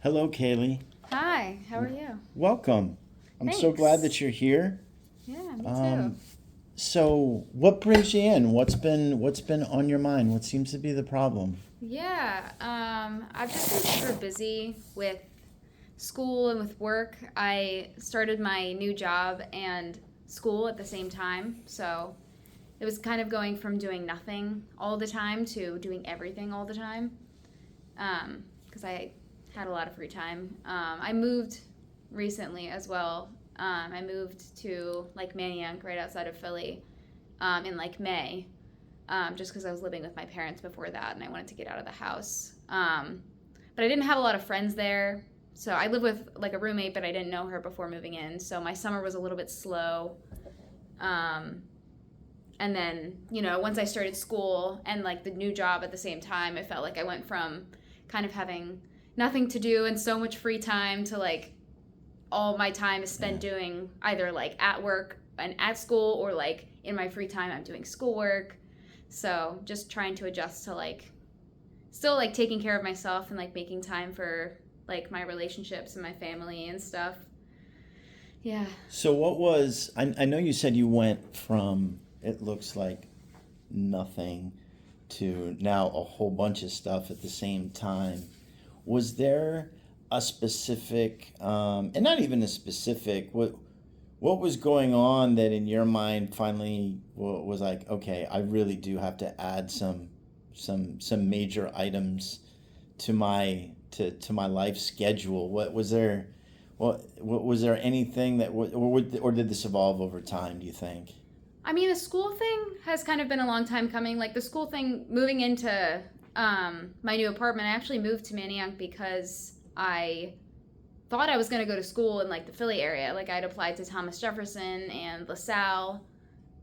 Hello, Kayle. Hi, how are you? Welcome. I'm so Thanks. glad that you're here. Yeah, me too. Um, so, what brings you in? What's been on your mind? What seems to be the problem? Yeah, I've just been super busy with school and with work. I started my new job and school at the same time, so it was kind of going from doing nothing all the time to doing everything all the time. Because I had a lot of free time. I moved recently as well. I moved to like Manayunk, right outside of Philly, in like May, just because I was living with my parents before that and I wanted to get out of the house. But I didn't have a lot of friends there. So I live with like a roommate, but I didn't know her before moving in. So my summer was a little bit slow. Um, and then, once I started school and like the new job at the same time, I felt like I went from kind of having nothing to do and so much free time to like all my time is Yeah. spent doing either like at work and at school or like in my free time I'm doing schoolwork. So just trying to adjust to like still like taking care of myself and like making time for like my relationships and my family and stuff. Yeah. So, I know you said you went from, it looks like nothing to now a whole bunch of stuff at the same time. Was there a specific, and not even a specific, what was going on that in your mind finally was like, okay, I really do have to add some major items to my life schedule? What was there? What was there anything that or did this evolve over time? Do you think? I mean, the school thing has kind of been a long time coming. Like the school thing, moving into my new apartment, I actually moved to Manayunk because I thought I was going to go to school in like the Philly area. Like I'd applied to Thomas Jefferson and LaSalle,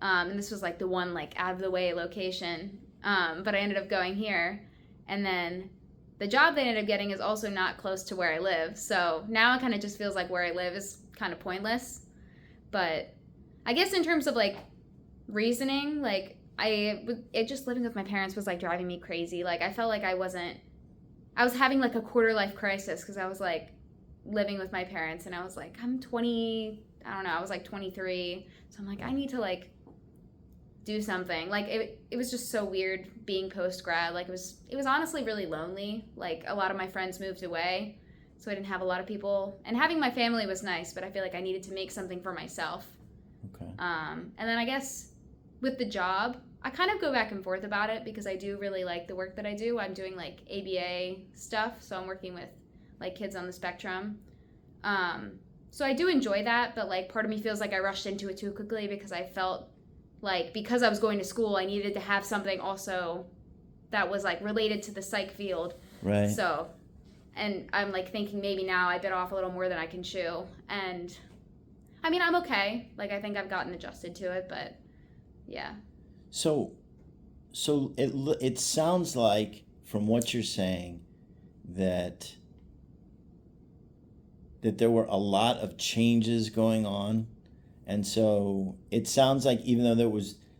and this was like the one like out of the way location. But I ended up going here, and then the job they ended up getting is also not close to where I live. So now it kind of just feels like where I live is kind of pointless. But I guess in terms of like reasoning, like it just living with my parents was like driving me crazy. Like I felt like I was having like a quarter life crisis because I was like living with my parents and I was like, I'm 20, I don't know, I was like 23. So I'm like, I need to like do something. Like it was just so weird being post grad. Like it was honestly really lonely. Like a lot of my friends moved away. So I didn't have a lot of people. And having my family was nice, but I feel like I needed to make something for myself. Okay. And then I guess with the job, I kind of go back and forth about it because I do really like the work that I do. I'm doing like ABA stuff, so I'm working with like kids on the spectrum. Um, so I do enjoy that, but like part of me feels like I rushed into it too quickly because I felt like because I was going to school, I needed to have something also that was like related to the psych field. Right. So, and I'm like thinking maybe now I bit off a little more than I can chew. And I mean, I'm okay. Like I think I've gotten adjusted to it, but yeah. So it sounds like from what you're saying that there were a lot of changes going on, and so it sounds like even though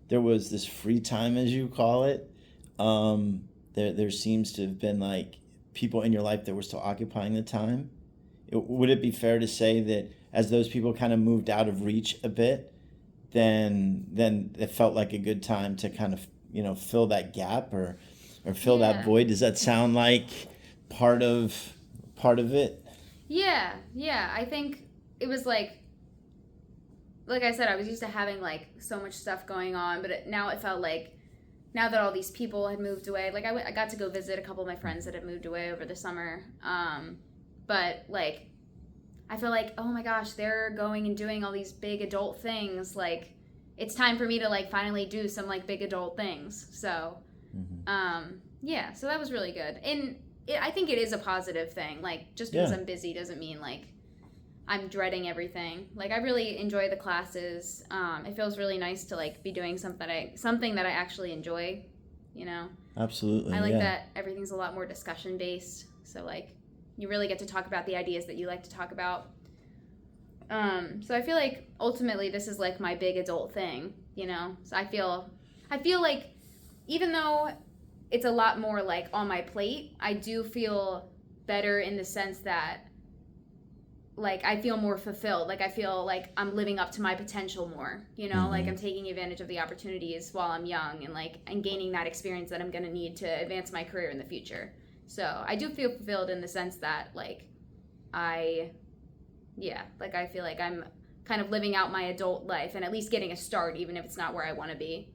there was this free time as you call it, there seems to have been like people in your life that were still occupying the time. Would it be fair to say that as those people kind of moved out of reach a bit, then it felt like a good time to kind of fill that gap or fill that Yeah. void? Does that sound like part of it? Yeah. Yeah. I think it was like I said, I was used to having like so much stuff going on, but now it felt like now that all these people had moved away, like I got to go visit a couple of my friends that had moved away over the summer. But like I feel like, oh my gosh, they're going and doing all these big adult things. Like, it's time for me to like finally do some like big adult things. So, Hmm. yeah, so that was really good. And I think it is a positive thing. Like, just because Yeah, I'm busy doesn't mean like I'm dreading everything. Like, I really enjoy the classes. It feels really nice to like be doing something that I actually enjoy. You know, I absolutely. like Yeah. that everything's a lot more discussion based. So like, you really get to talk about the ideas that you like to talk about. So I feel like ultimately this is like my big adult thing, you know. So I feel like even though it's a lot more like on my plate, I do feel better in the sense that, like, I feel more fulfilled. Like, I feel like I'm living up to my potential more, you know, like I'm taking advantage of the opportunities while I'm young and gaining that experience that I'm going to need to advance my career in the future. So I do feel fulfilled in the sense that, like, I feel like I'm kind of living out my adult life and at least getting a start, even if it's not where I want to be.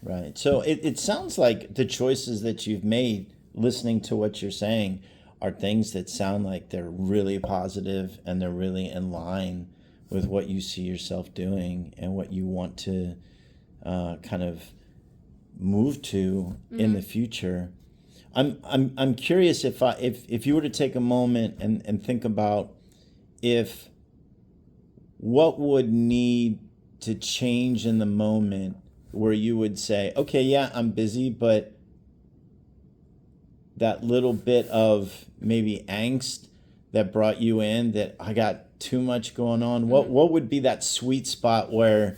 Right. So it sounds like the choices that you've made, listening to what you're saying, are things that sound like they're really positive and they're really in line with what you see yourself doing and what you want to kind of move to in the future. I'm curious if you were to take a moment and think about if what would need to change in the moment where you would say, okay, yeah, I'm busy, but that little bit of maybe angst that brought you in, that I got too much going on, what would be that sweet spot where,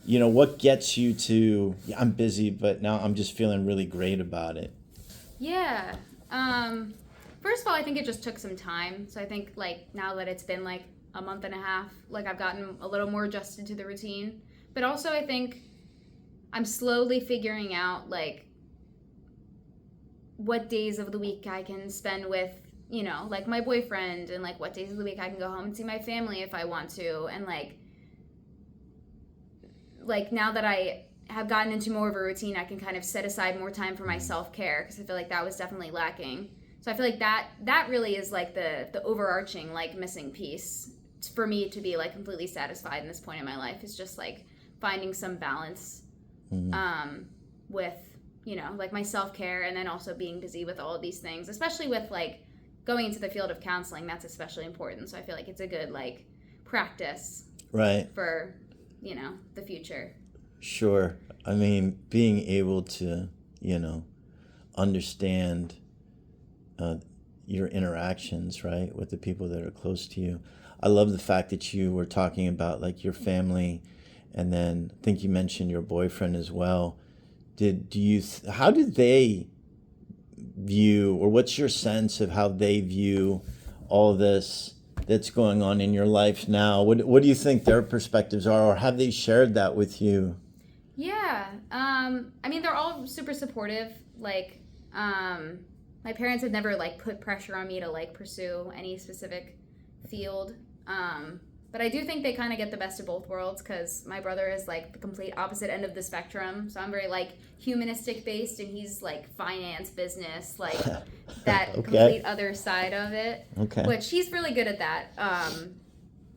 you know, what gets you to, yeah, I'm busy, but now I'm just feeling really great about it? Yeah. First of all, I think it just took some time. So I think, like, now that it's been like a month and a half, like, I've gotten a little more adjusted to the routine. But also, I think I'm slowly figuring out, like, what days of the week I can spend with, you know, like, my boyfriend, and, like, what days of the week I can go home and see my family if I want to. And, like now that I have gotten into more of a routine, I can kind of set aside more time for my self-care, because I feel like that was definitely lacking. So I feel like that really is, like, the overarching, like, missing piece for me to be, like, completely satisfied in this point in my life, is just, like, finding some balance with, you know, like, my self-care, and then also being busy with all of these things, especially with, like, going into the field of counseling. That's especially important. So I feel like it's a good, like, practice for, you know, the future. Sure. I mean, being able to, you know, understand your interactions, right, with the people that are close to you. I love the fact that you were talking about, like, your family, and then I think you mentioned your boyfriend as well. How did they view, or what's your sense of how they view all this that's going on in your life now? What do you think their perspectives are, or have they shared that with you? Yeah. I mean, they're all super supportive. Like, my parents have never, like, put pressure on me to, like, pursue any specific field. But I do think they kind of get the best of both worlds, because my brother is, like, the complete opposite end of the spectrum. So I'm very, like, humanistic based, and he's, like, finance, business, like, that complete other side of it. Okay. Which he's really good at that.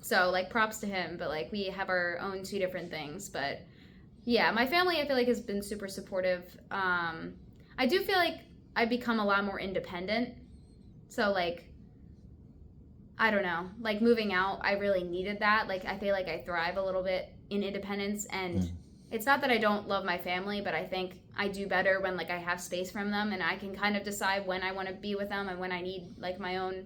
So, like, props to him. But, like, we have our own two different things. But yeah, my family, I feel like, has been super supportive. I do feel like I've become a lot more independent. So, like, I don't know, like, moving out, I really needed that. Like, I feel like I thrive a little bit in independence, and it's not that I don't love my family, but I think I do better when, like, I have space from them, and I can kind of decide when I want to be with them and when I need, like, my own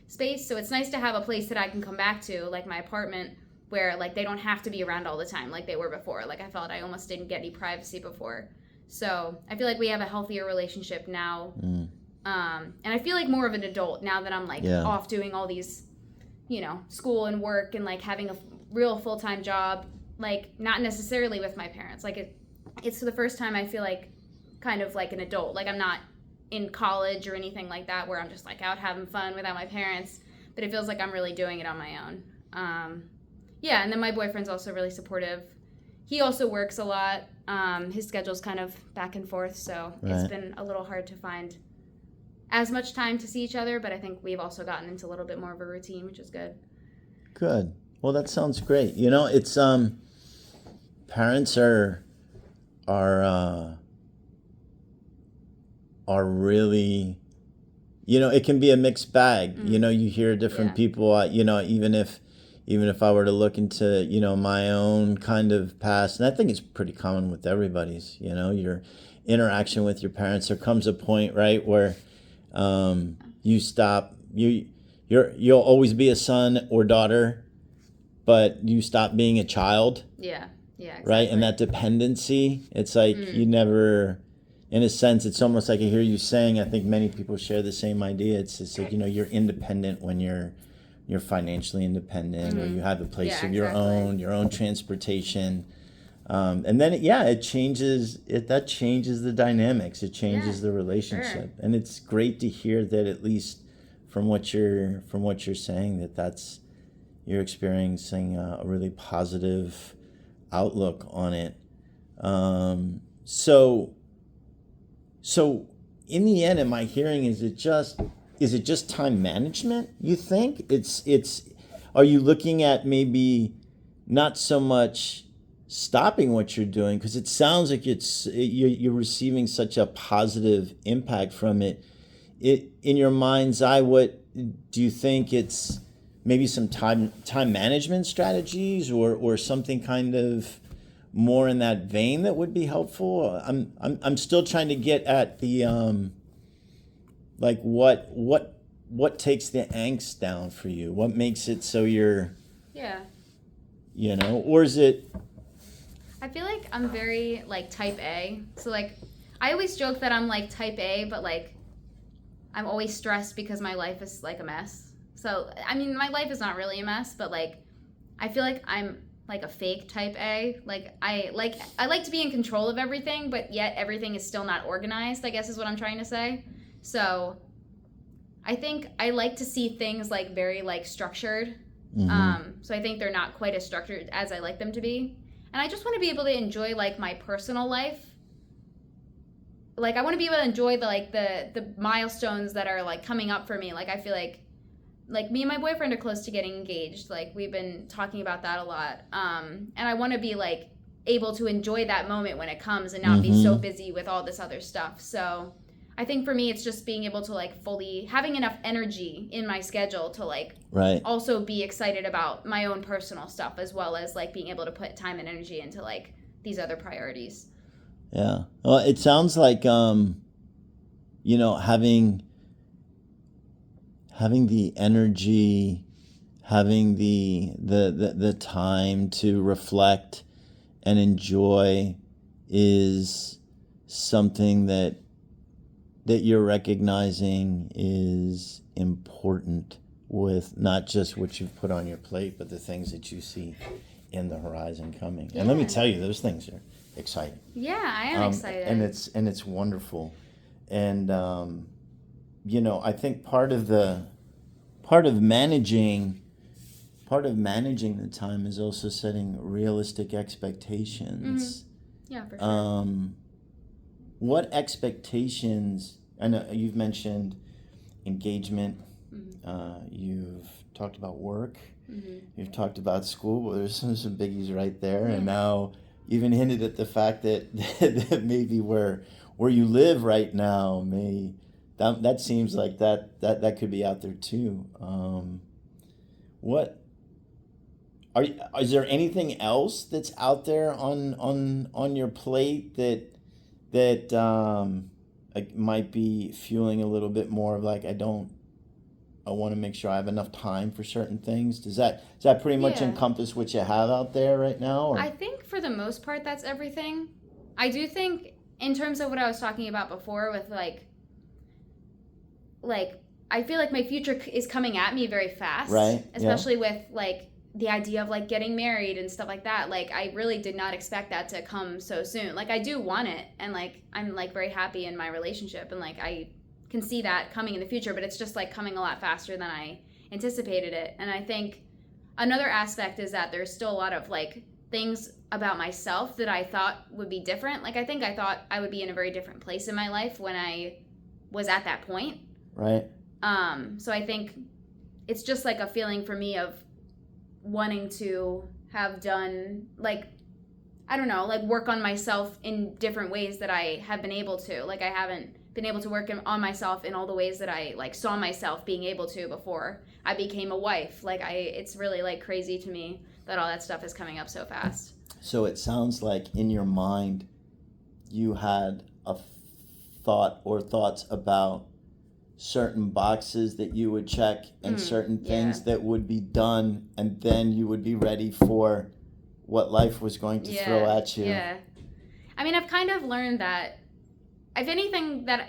space. So it's nice to have a place that I can come back to, like my apartment, where, like, they don't have to be around all the time like they were before. Like, I felt I almost didn't get any privacy before. So I feel like we have a healthier relationship now. And I feel like more of an adult now that I'm, like, off doing all these, you know, school and work, and, like, having a real full-time job, like, not necessarily with my parents. Like, it's the first time I feel like kind of like an adult. Like, I'm not in college or anything like that where I'm just, like, out having fun without my parents, but it feels like I'm really doing it on my own. Yeah, and then my boyfriend's also really supportive. He also works a lot. His schedule's kind of back and forth, so it's been a little hard to find as much time to see each other, but I think we've also gotten into a little bit more of a routine, which is good. Good. Well, that sounds great. You know, it's parents are really, you know, it can be a mixed bag. You know, you hear different people. You know, even if I were to look into, you know, my own kind of past, and I think it's pretty common with everybody's, you know, your interaction with your parents, there comes a point, right, where you stop, you'll always be a son or daughter, but you stop being a child. Yeah, exactly. Right, and that dependency, it's like you never in a sense, it's almost like I hear you saying, I think many people share the same idea. It's just like, you're independent when you're financially independent, or you have a place Yeah, of exactly. your own transportation. And then, it changes that changes the dynamics. It Yeah, changes the sure. relationship. And it's great to hear that, at least from what you're saying, that's you're experiencing a really positive outlook on it. So in the end, am I hearing, is it just time management, you think? It's Are you looking at maybe not so much stopping what you're doing, because it sounds like you're receiving such a positive impact from it. In your mind's eye, what do you think? It's maybe some time management strategies, or something kind of more in that vein that would be helpful. I'm still trying to get at the like what takes the angst down for you? What makes it so you're, Yeah. or is it? I feel like I'm very like type A. So like I always joke that I'm like type A, but like I'm always stressed because my life is like a mess. So I mean my life is not really a mess, but like I feel like I'm like a fake type A. Like I like to be in control of everything, but yet everything is still not organized, I guess is what I'm trying to say. So I think I like to see things like very like structured. So I think they're not quite as structured as I like them to be. And I just want to be able to enjoy like my personal life. Like I want to be able to enjoy the milestones that are like coming up for me. Like I feel like me and my boyfriend are close to getting engaged. Like we've been talking about that a lot. And I want to be like able to enjoy that moment when it comes and not be so Mm-hmm. busy with all this other stuff. So I think for me, it's just being able to like fully having enough energy in my schedule to like Right. also be excited about my own personal stuff as well as like being able to put time and energy into like these other priorities. Yeah. Well, it sounds like having the energy, having the time to reflect and enjoy is something that you're recognizing is important, with not just what you've put on your plate, but the things that you see in the horizon coming. And let me Yeah. tell you, those things are exciting. Yeah, I am And excited. it's wonderful. And I think part of managing the time is also setting realistic expectations. Yeah, for sure. What expectations? I know you've mentioned engagement. You've talked about work. You've talked about school. Well, there's some biggies right there, and now even hinted at the fact that that maybe where you live right now that seems like that could be out there too. What is there anything else that's out there on your plate that like might be fueling a little bit more of like, I want to make sure I have enough time for certain things? Does that pretty much Yeah. encompass what you have out there right now, or? I think for the most part that's everything. I do think in terms of what I was talking about before with like I feel like my future is coming at me very fast, Right, yeah. especially with like the idea of like getting married and stuff like that. Like I really did not expect that to come so soon. Like I do want it, and like I'm like very happy in my relationship, and like I can see that coming in the future, but it's just like coming a lot faster than I anticipated it. And I think another aspect is that there's still a lot of like things about myself that I thought would be different. Like I think I thought I would be in a very different place in my life when I was at that point. Right. So I think it's just like a feeling for me of wanting to have done like I don't know, like work on myself in different ways that I have been able to. Like I haven't been able to work on myself in all the ways that I like saw myself being able to before I became a wife. Like it's really like crazy to me that all that stuff is coming up so fast. So it sounds like in your mind you had a thought or thoughts about certain boxes that you would check and certain things that would be done, and then you would be ready for what life was going to throw at you. Yeah. I mean, I've kind of learned that if anything that